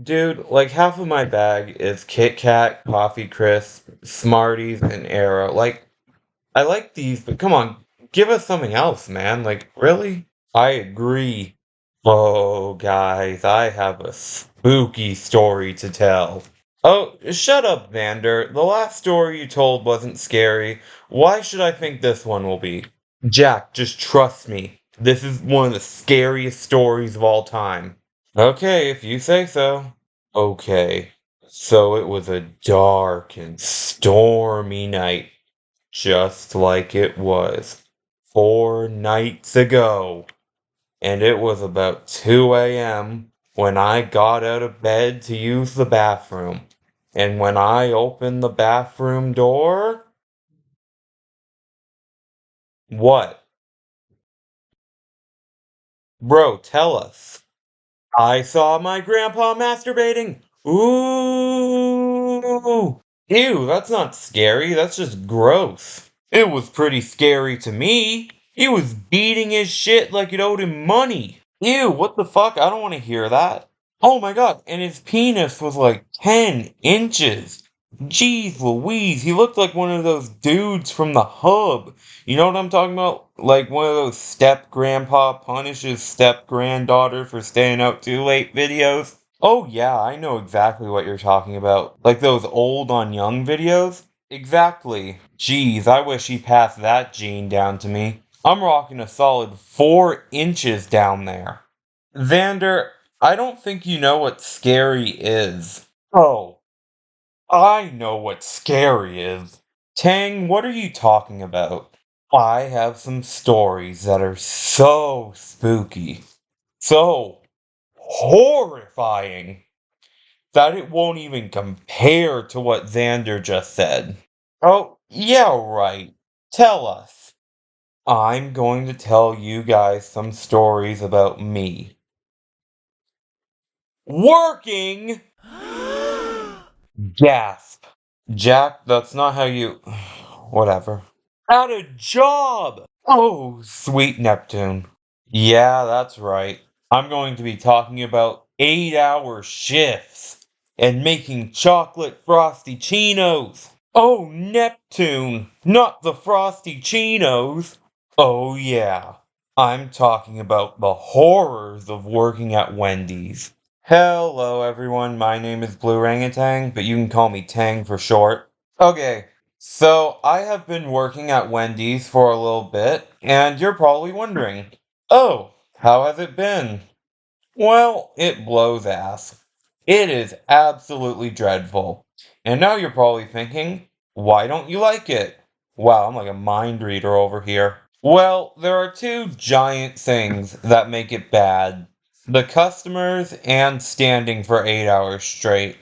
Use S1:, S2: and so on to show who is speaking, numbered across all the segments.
S1: Dude, like half of my bag is Kit Kat, Coffee Crisp, Smarties, and Arrow. Like, I like these, but come on, give us something else, man. Like, really? I agree. Oh, guys, I have a spooky story to tell. Oh, shut up, Vander. The last story you told wasn't scary. Why should I think this one will be? Jack, just trust me. This is one of the scariest stories of all time. Okay, if you say so. Okay, so it was a dark and stormy night, just like it was 4 nights ago. And it was about 2 a.m. when I got out of bed to use the bathroom. And when I opened the bathroom door, what? Bro, tell us. I saw my grandpa masturbating. Ooh. Ew, that's not scary. That's just gross. It was pretty scary to me. He was beating his shit like it owed him money. Ew, what the fuck? I don't want to hear that. Oh my god, and his penis was like 10 inches. Jeez Louise, he looked like one of those dudes from the hub. You know what I'm talking about? Like one of those step grandpa punishes step granddaughter for staying out too late videos. Oh yeah, I know exactly what you're talking about. Like those old on young videos? Exactly. Jeez, I wish he passed that gene down to me. I'm rocking a solid 4 inches down there. Vander, I don't think you know what scary is. Oh, I know what scary is. Tang, what are you talking about? I have some stories that are so spooky, so horrifying, that it won't even compare to what Xander just said. Oh, yeah, right. Tell us. I'm going to tell you guys some stories about me. Working? Gasp. Jack, that's not how you. Whatever. At a job! Oh, sweet Neptune. Yeah, that's right. I'm going to be talking about 8-hour shifts and making chocolate frosty chinos. Oh, Neptune, not the frosty chinos. Oh, yeah. I'm talking about the horrors of working at Wendy's. Hello, everyone. My name is Bluerangutang, but you can call me Tang for short. Okay, so I have been working at Wendy's for a little bit, and you're probably wondering, oh, how has it been? Well, it blows ass. It is absolutely dreadful. And now you're probably thinking, why don't you like it? Wow, I'm like a mind reader over here. Well, there are two giant things that make it bad: the customers and standing for 8 hours straight.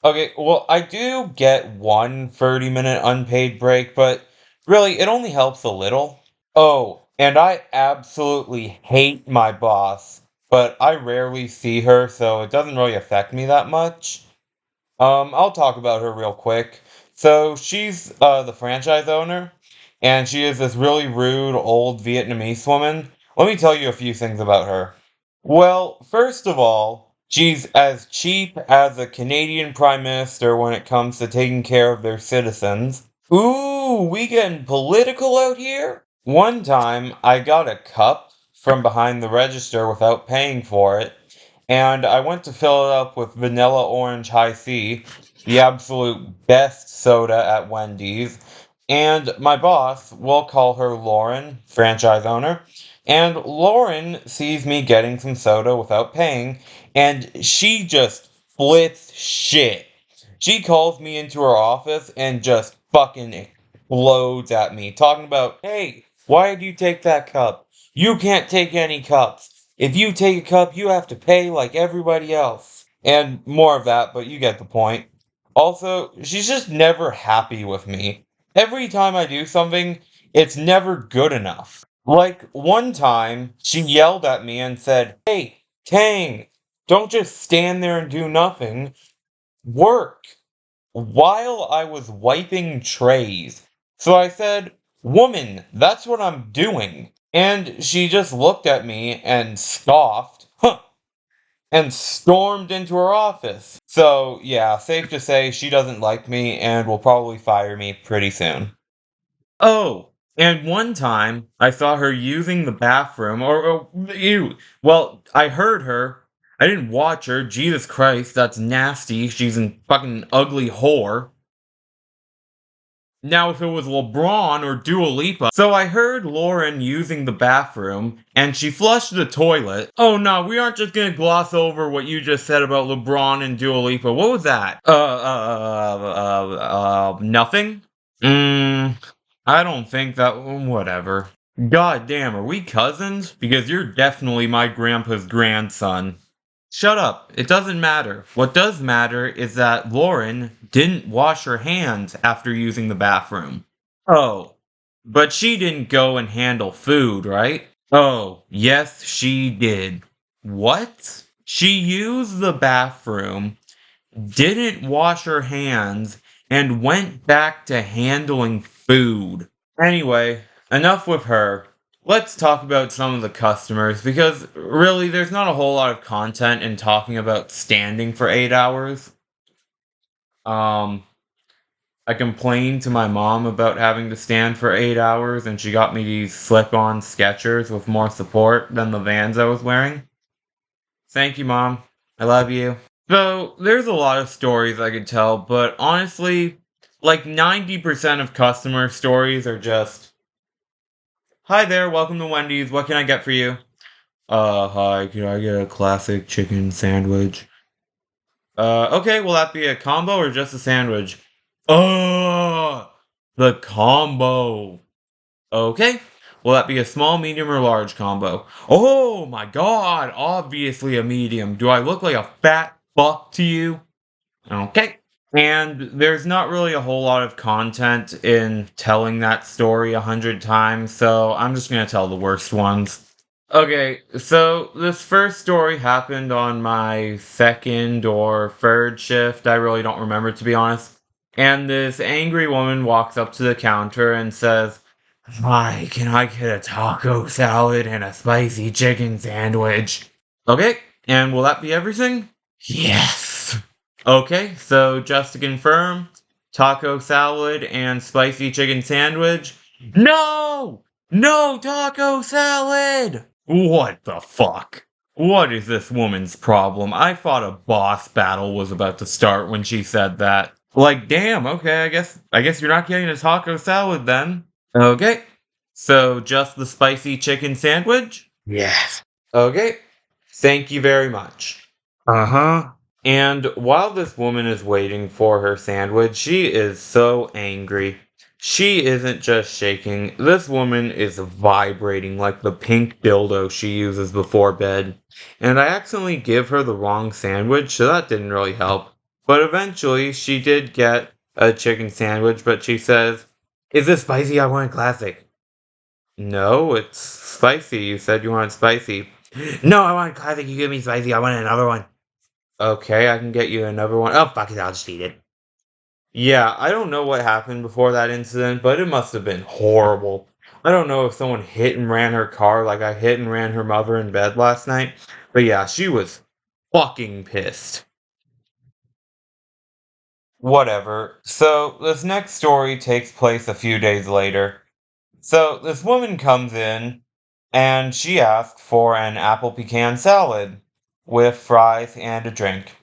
S1: Okay, well, I do get one 30-minute unpaid break, but really, it only helps a little. Oh, and I absolutely hate my boss, but I rarely see her, so it doesn't really affect me that much. I'll talk about her real quick. So she's the franchise owner, and she is this really rude old Vietnamese woman. Let me tell you a few things about her. Well, first of all, she's as cheap as a Canadian Prime Minister when it comes to taking care of their citizens. Ooh, we getting political out here? One time, I got a cup from behind the register without paying for it, and I went to fill it up with vanilla orange high C, the absolute best soda at Wendy's. And my boss, we'll call her Lauren, franchise owner, and Lauren sees me getting some soda without paying, and she just flips shit. She calls me into her office and just fucking explodes at me, talking about, hey, why did you take that cup? You can't take any cups. If you take a cup, you have to pay like everybody else. And more of that, but you get the point. Also, she's just never happy with me. Every time I do something, it's never good enough. Like one time, she yelled at me and said, hey, Tang, don't just stand there and do nothing. Work. While I was wiping trays. So I said, woman, that's what I'm doing. And she just looked at me and scoffed. Huh. and stormed into her office. So, yeah, safe to say she doesn't like me and will probably fire me pretty soon. Oh, and one time I saw her using the bathroom, well, I heard her. I didn't watch her. Jesus Christ, that's nasty. She's a fucking ugly whore. Now, if it was LeBron or Dua Lipa. So I heard Lauren using the bathroom, and she flushed the toilet. Oh no, we aren't just gonna gloss over what you just said about LeBron and Dua Lipa. What was that? Nothing? I don't think that. Whatever. God damn, are we cousins? Because you're definitely my grandpa's grandson. Shut up. It doesn't matter. What does matter is that Lauren didn't wash her hands after using the bathroom. Oh, but she didn't go and handle food, right? Oh, yes, she did. What? She used the bathroom, didn't wash her hands, and went back to handling food. Anyway, enough with her. Let's talk about some of the customers because really there's not a whole lot of content in talking about standing for 8 hours. Um I complained to my mom about having to stand for 8 hours and she got me these slip-on Skechers with more support than the Vans I was wearing. Thank you, Mom. I love you. So, there's a lot of stories I could tell, but honestly, like 90% of customer stories are just, "Hi there, welcome to Wendy's. What can I get for you?" Hi, can I get a classic chicken sandwich? Okay, will that be a combo or just a sandwich? The combo. Okay. Will that be a small, medium, or large combo? Oh my god, obviously a medium. Do I look like a fat fuck to you? Okay. And there's not really a whole lot of content in telling that story 100 times, so I'm just gonna tell the worst ones. Okay, so this first story happened on my second or third shift. I really don't remember, to be honest. And this angry woman walks up to the counter and says, "Hi, can I get a taco salad and a spicy chicken sandwich?" Okay, and will that be everything? Yes. Okay, so just to confirm, taco salad and spicy chicken sandwich. No! No taco salad! What the fuck? What is this woman's problem? I thought a boss battle was about to start when she said that. Like, damn, okay, I guess you're not getting a taco salad then. Okay. So just the spicy chicken sandwich? Yes. Okay. Thank you very much. Uh-huh. And while this woman is waiting for her sandwich, she is so angry. She isn't just shaking, this woman is vibrating like the pink dildo she uses before bed. And I accidentally give her the wrong sandwich, so that didn't really help. But eventually, she did get a chicken sandwich, but she says, "Is this spicy? I want classic." "No, it's spicy. You said you wanted spicy." "No, I want classic. You give me spicy. I want another one." "Okay, I can get you another one." "Oh, fuck it. I'll just eat it." Yeah, I don't know what happened before that incident, but it must have been horrible. I don't know if someone hit and ran her car like I hit and ran her mother in bed last night, but yeah, she was fucking pissed. Whatever. So, this next story takes place a few days later. So, this woman comes in and she asks for an apple pecan salad with fries and a drink.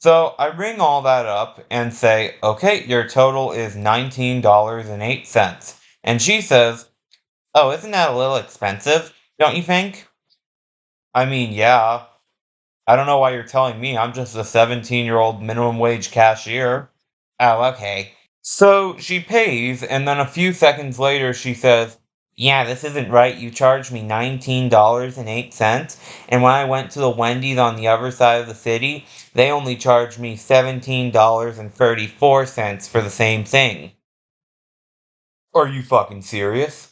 S1: So I ring all that up and say, "Okay, your total is $19.08." And she says, "Oh, isn't that a little expensive, don't you think?" I mean, yeah. I don't know why you're telling me. I'm just a 17-year-old minimum wage cashier. Oh, okay. So she pays, and then a few seconds later she says, "Yeah, this isn't right. You charged me $19.08. And when I went to the Wendy's on the other side of the city, they only charged me $17.34 for the same thing." Are you fucking serious?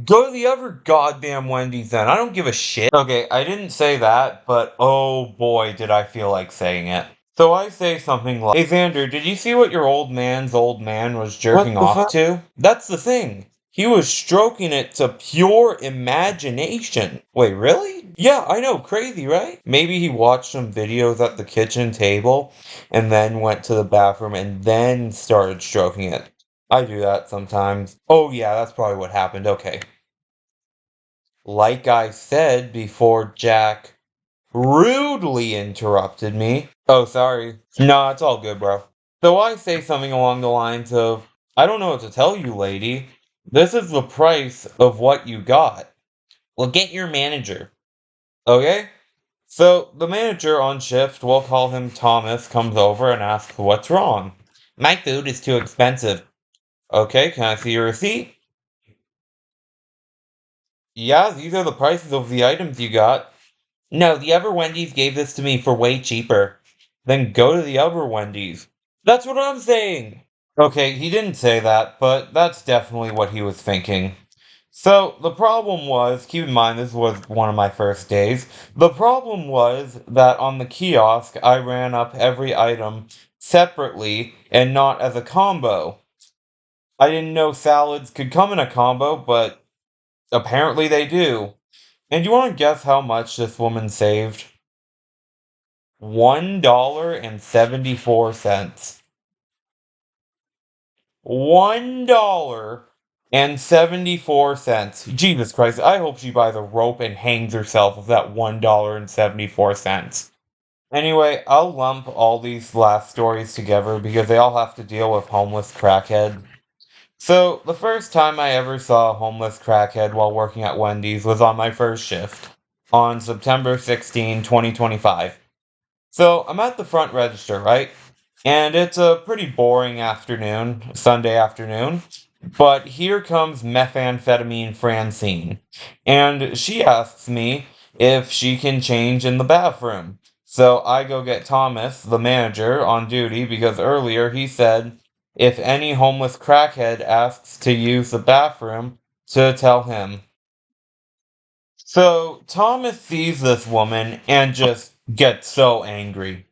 S1: Go to the other goddamn Wendy's then. I don't give a shit. Okay, I didn't say that, but oh boy, did I feel like saying it. So I say something like, "Hey Xander, did you see what your old man was jerking off to?" That's the thing. He was stroking it to pure imagination. Wait, really? Yeah, I know, crazy, right? Maybe he watched some videos at the kitchen table and then went to the bathroom and then started stroking it. I do that sometimes. Oh, yeah, that's probably what happened. Okay. Like I said before Jack rudely interrupted me. Oh, sorry. No, it's all good, bro. So I say something along the lines of, I don't know what to tell you, lady. This is the price of what you got. Well, get your manager. Okay? So the manager on shift, we'll call him Thomas, comes over and asks what's wrong. My food is too expensive. Okay, can I see your receipt? Yeah, these are the prices of the items you got. No, the other Wendy's gave this to me for way cheaper. Then go to the other Wendy's. That's what I'm saying! Okay, he didn't say that, but that's definitely what he was thinking. So, the problem was, keep in mind this was one of my first days, the problem was that on the kiosk I ran up every item separately and not as a combo. I didn't know salads could come in a combo, but apparently they do. And you want to guess how much this woman saved? $1.74. $1.74. Jesus Christ, I hope she buys a rope and hangs herself with that $1.74. Anyway, I'll lump all these last stories together because they all have to deal with homeless crackhead. So, the first time I ever saw a homeless crackhead while working at Wendy's was on my first shift, on September 16, 2025. So I'm at the front register, right? And it's a pretty boring afternoon, Sunday afternoon. But here comes methamphetamine Francine. And she asks me if she can change in the bathroom. So I go get Thomas, the manager, on duty because earlier he said if any homeless crackhead asks to use the bathroom, to tell him. So Thomas sees this woman and just gets so angry.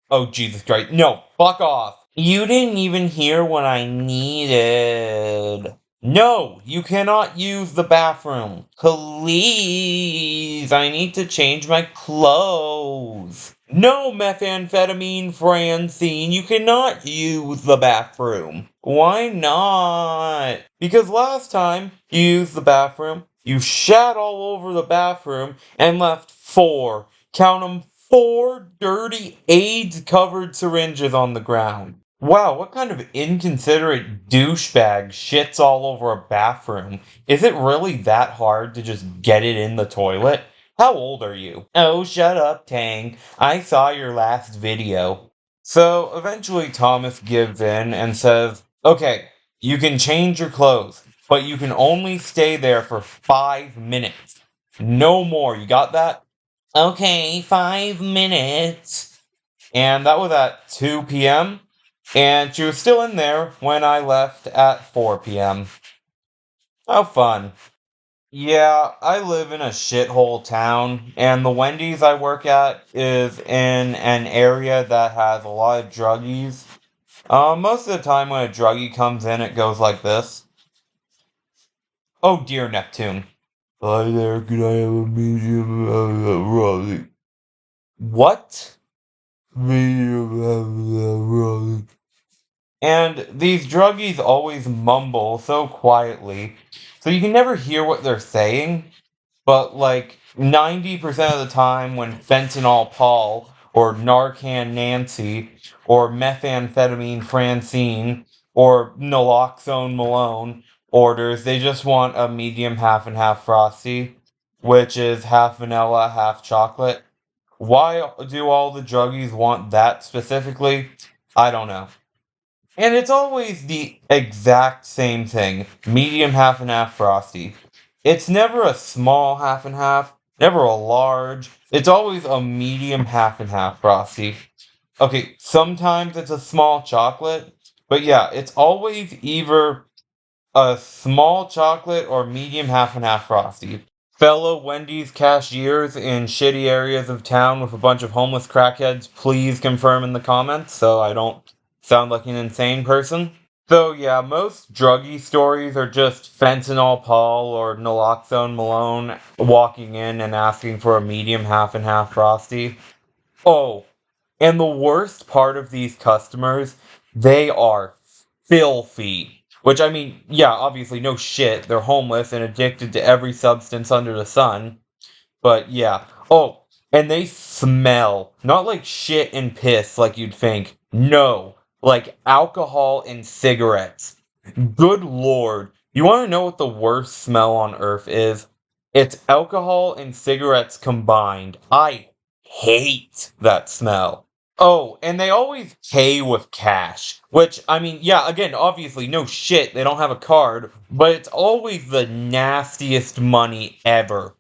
S1: Oh, Jesus Christ. No, fuck off. You didn't even hear what I needed. No, you cannot use the bathroom. Please, I need to change my clothes. No, methamphetamine Francine, you cannot use the bathroom. Why not? Because last time you used the bathroom, you shat all over the bathroom and left four, count 'em, four dirty AIDS-covered syringes on the ground. Wow, what kind of inconsiderate douchebag shits all over a bathroom? Is it really that hard to just get it in the toilet? How old are you? Oh, shut up, Tang. I saw your last video. So, eventually Thomas gives in and says, okay, you can change your clothes, but you can only stay there for 5 minutes. No more, you got that? Okay, 5 minutes. And that was at 2 p.m. And she was still in there when I left at 4 p.m. How fun. Yeah, I live in a shithole town, and the Wendy's I work at is in an area that has a lot of druggies. Most of the time when a druggie comes in, it goes like this. Oh dear, Neptune. Hi there, can I have a medium Raleigh? What? Medium And these druggies always mumble so quietly, so you can never hear what they're saying, but like 90% of the time when fentanyl Paul, or Narcan Nancy, or methamphetamine Francine, or naloxone Malone orders, they just want a medium half and half frosty, which is half vanilla, half chocolate. Why do all the druggies want that specifically? I don't know. And it's always the exact same thing. Medium half and half frosty. It's never a small half and half, never a large. It's always a medium half and half frosty. Okay, sometimes it's a small chocolate, but yeah, it's always either a small chocolate or medium half and half frosty. Fellow Wendy's cashiers in shitty areas of town with a bunch of homeless crackheads, please confirm in the comments so I don't sound like an insane person. So yeah, most druggy stories are just fentanyl Paul or naloxone Malone walking in and asking for a medium half and half frosty. Oh, and the worst part of these customers, they are filthy. Which, I mean, yeah, obviously, no shit. They're homeless and addicted to every substance under the sun. But yeah. Oh, and they smell. Not like shit and piss like you'd think. No. Like alcohol and cigarettes. Good lord. You want to know what the worst smell on earth is? It's alcohol and cigarettes combined. I hate that smell. Oh, and they always pay with cash. Which, I mean, yeah, again, obviously, no shit, they don't have a card, but it's always the nastiest money ever.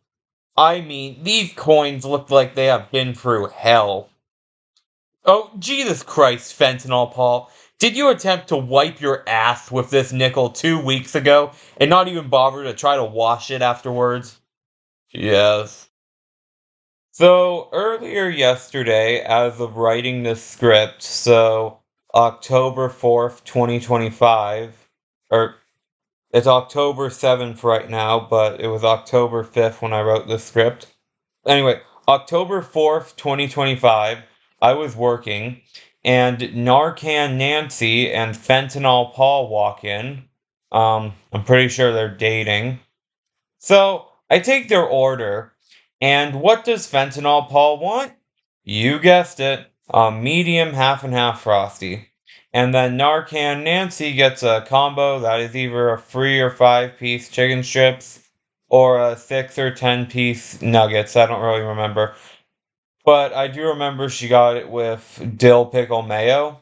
S1: I mean, these coins look like they have been through hell. Oh, Jesus Christ, Fentanyl Paul. Did you attempt to wipe your ass with this nickel 2 weeks ago and not even bother to try to wash it afterwards? Yes. So, earlier yesterday, as of writing this script, so October 4th, 2025, or it's October 7th right now, but it was October 5th when I wrote this script. Anyway, October 4th, 2025, I was working, and Narcan Nancy and Fentanyl Paul walk in. I'm pretty sure they're dating. So, I take their order, and what does Fentanyl Paul want? You guessed it, a medium half and half frosty. And then Narcan Nancy gets a combo that is either a 3 or 5 piece chicken strips or a 6 or 10 piece nuggets. I don't really remember. But I do remember she got it with dill pickle mayo.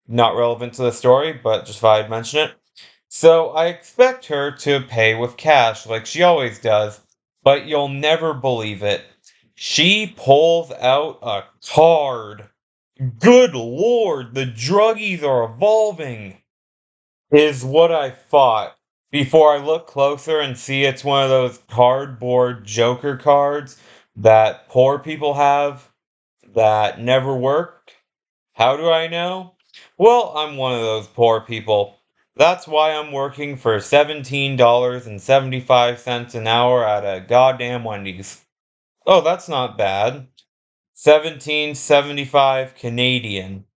S1: Not relevant to the story, but just thought I'd mention it. So I expect her to pay with cash like she always does, but you'll never believe it. She pulls out a card. Good lord, the druggies are evolving, is what I thought. Before I look closer and see it's one of those cardboard Joker cards that poor people have that never work. How do I know? Well, I'm one of those poor people. That's why I'm working for $17.75 an hour at a goddamn Wendy's. Oh, that's not bad. 17.75 Canadian.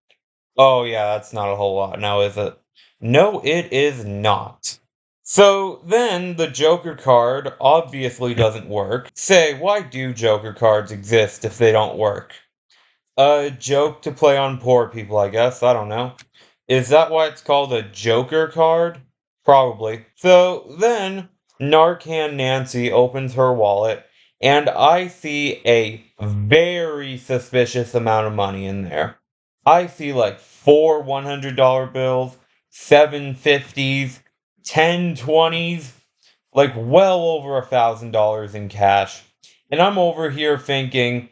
S1: Oh yeah, that's not a whole lot now, is it? No, it is not. So then the Joker card obviously doesn't work. Say, why do Joker cards exist if they don't work? A joke to play on poor people, I guess. I don't know. Is that why it's called a Joker card? Probably. So then, Narcan Nancy opens her wallet, and I see a very suspicious amount of money in there. I see like four $100 bills, seven 50s, 10 20s, like well over $1,000 in cash. And I'm over here thinking,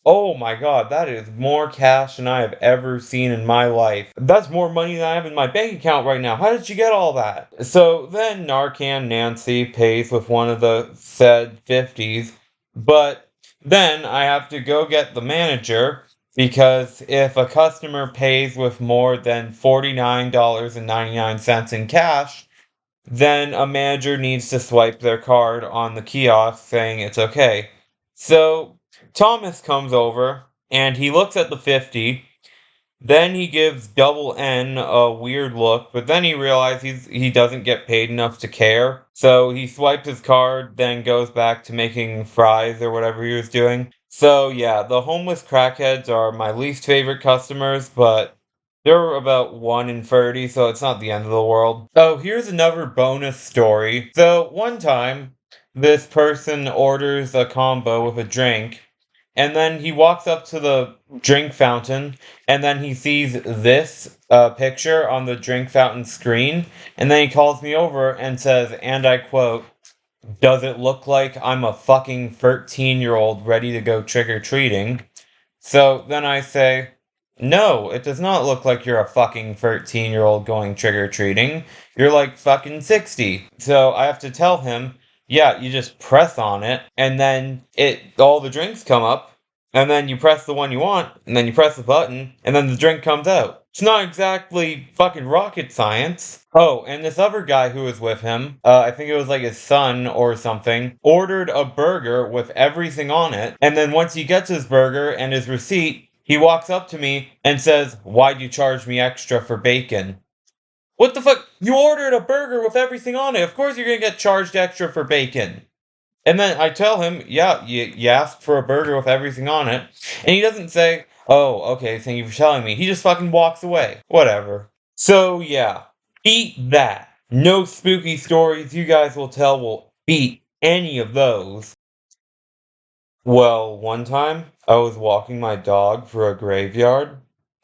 S1: oh my god, that is more cash than I have ever seen in my life. That's more money than I have in my bank account right now. How did you get all that? So then Narcan Nancy pays with one of the said 50s, but then I have to go get the manager because if a customer pays with more than $49.99 in cash, then a manager needs to swipe their card on the kiosk saying it's okay. So Thomas comes over and he looks at the 50. Then he gives Double N a weird look, but then he realizes he doesn't get paid enough to care. So he swipes his card, then goes back to making fries or whatever he was doing. So yeah, the homeless crackheads are my least favorite customers, but they're about 1 in 30, so it's not the end of the world. Oh, here's another bonus story. So one time, this person orders a combo with a drink, and then he walks up to the drink fountain, and then he sees this picture on the drink fountain screen, and then he calls me over and says, and I quote, "Does it look like I'm a fucking 13-year-old ready to go trick-or-treating?" So then I say, no, it does not look like you're a fucking 13-year-old going trick-or-treating. You're like fucking 60. So I have to tell him, yeah, you just press on it, and then all the drinks come up, and then you press the one you want, and then you press the button, and then the drink comes out. It's not exactly fucking rocket science. Oh, and this other guy who was with him, I think it was like his son or something, ordered a burger with everything on it, and then once he gets his burger and his receipt, he walks up to me and says, "Why'd you charge me extra for bacon?" What the fuck? You ordered a burger with everything on it. Of course you're gonna get charged extra for bacon. And then I tell him, yeah, you asked for a burger with everything on it. And he doesn't say, "Oh, okay, thank you for telling me." He just fucking walks away. Whatever. So, yeah. Beat that. No spooky stories you guys will tell will beat any of those. Well, one time I was walking my dog through a graveyard,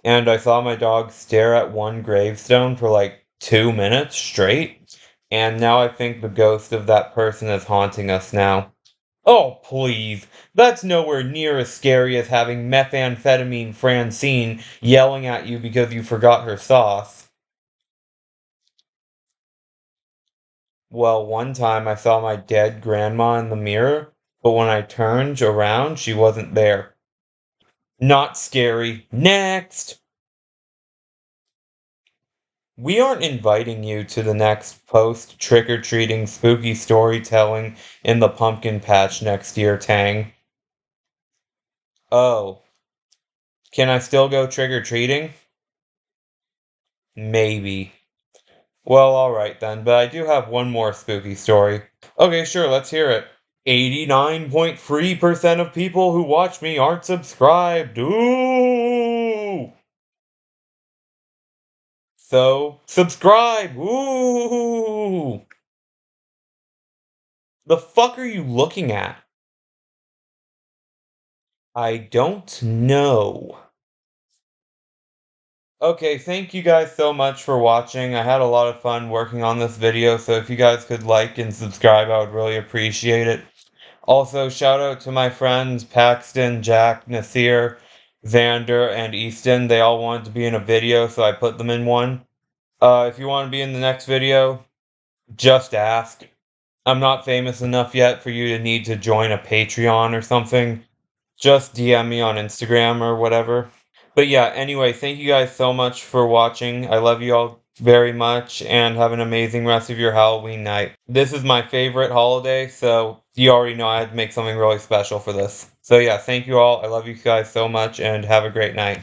S1: and I saw my dog stare at one gravestone for like 2 minutes straight, and now I think the ghost of that person is haunting us now. Oh, please. That's nowhere near as scary as having methamphetamine Francine yelling at you because you forgot her sauce. Well, one time I saw my dead grandma in the mirror, but when I turned around, she wasn't there. Not scary. Next! We aren't inviting you to the next post trick-or-treating spooky storytelling in the pumpkin patch next year, Tang. Oh, can I still go trick-or-treating? Maybe. Well, alright then, but I do have one more spooky story. Okay, sure, let's hear it. 89.3% of people who watch me aren't subscribed. Ooh! So, subscribe! Ooh! The fuck are you looking at? I don't know. Okay, thank you guys so much for watching. I had a lot of fun working on this video, so if you guys could like and subscribe, I would really appreciate it. Also, shout out to my friends Paxton, Jack, Nasir, Xander, and Easton. They all wanted to be in a video, so I put them in one. If you want to be in the next video, just ask. I'm not famous enough yet for you to need to join a Patreon or something. Just DM me on Instagram or whatever. But yeah, anyway, thank you guys so much for watching. I love you all very much, and have an amazing rest of your Halloween night. This is my favorite holiday, so you already know I had to make something really special for this. So yeah, thank you all. I love you guys so much, and have a great night.